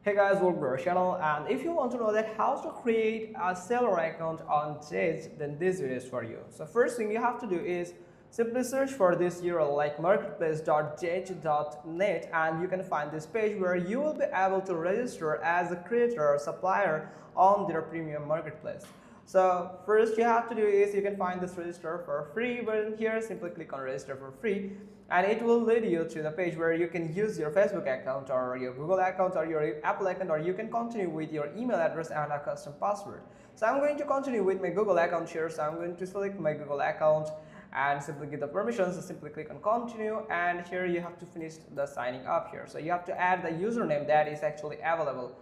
Hey guys, welcome to our channel, and if you want to know that how to create a seller account on Zedge, then this video is for you. So first thing you have to do is simply search for this URL like marketplace.zedge.net, and you can find this page where you will be able to register as a creator or supplier on their premium marketplace. So first you have to do is you can find this register for free button here. Simply click on register for free and it will lead you to the page where you can use your Facebook account or your Google account or your Apple account, or you can continue with your email address and a custom password. So I'm going to continue with my Google account here. So I'm going to select my Google account and simply give the permissions. So simply click on continue, and here you have to finish the signing up here. So you have to add the username that is actually available.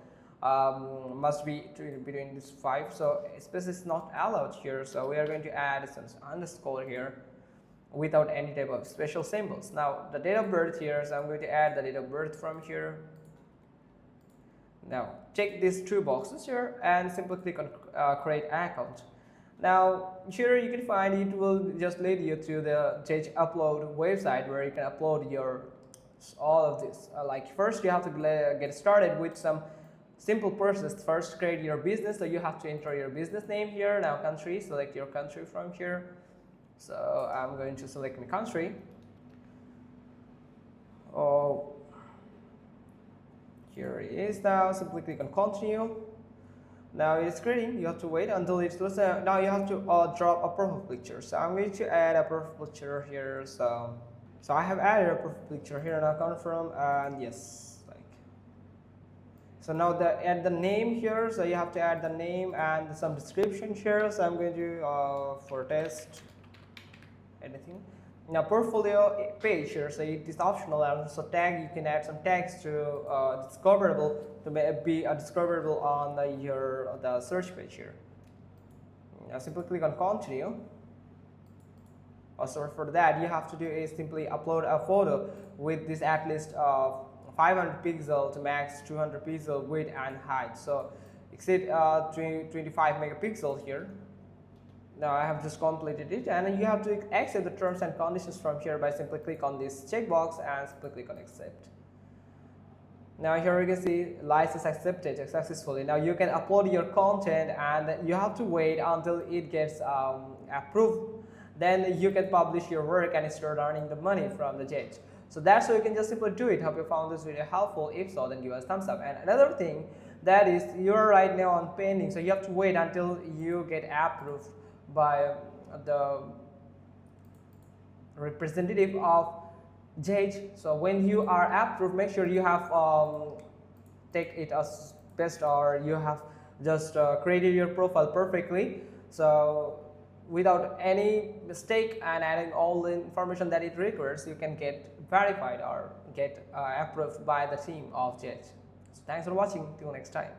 Must be between these 5, so space is not allowed here, so we are going to add some underscore here without any type of special symbols. Now the date of birth here, so I'm going to add the date of birth from here. Now check these 2 boxes here and simply click on create account. Now here you can find it will just lead you to the Zedge upload website where you can upload your all of this. Like first you have to get started with some simple process. First, create your business, so you have to enter your business name here. Now country, select your country from here. So I'm going to select my country. Oh, here it is. Now simply click on continue. Now it's creating. You have to wait until it's now you have to drop a profile picture. So I'm going to add a profile picture here. So I have added a profile picture here. Now confirm, and yes. So now add the name here, so you have to add the name and some description here. So I'm going to for test anything. Now portfolio page here, so it is optional, and so tag, you can add some tags to discoverable, to be discoverable on the search page here. Now simply click on continue. Also for that you have to do is simply upload a photo with this at least 500 pixel to max 200 pixel width and height, so exceed 25 megapixels here. Now I have just completed it, and you have to accept the terms and conditions from here by simply click on this checkbox and simply click on accept. Now here you can see license accepted successfully. Now you can upload your content and you have to wait until it gets approved. Then you can publish your work and start earning the money from the Zedge. So that's how you can just simply do it. Hope you found this video helpful. If so, then give us a thumbs up. And another thing, that is you're right now on pending, so you have to wait until you get approved by the representative of Zedge. So when you are approved, make sure you have take it as best, or you have just created your profile perfectly, so without any mistake, and adding all the information that it requires, you can get verified or get approved by the team of Zedge. So thanks for watching. Till next time.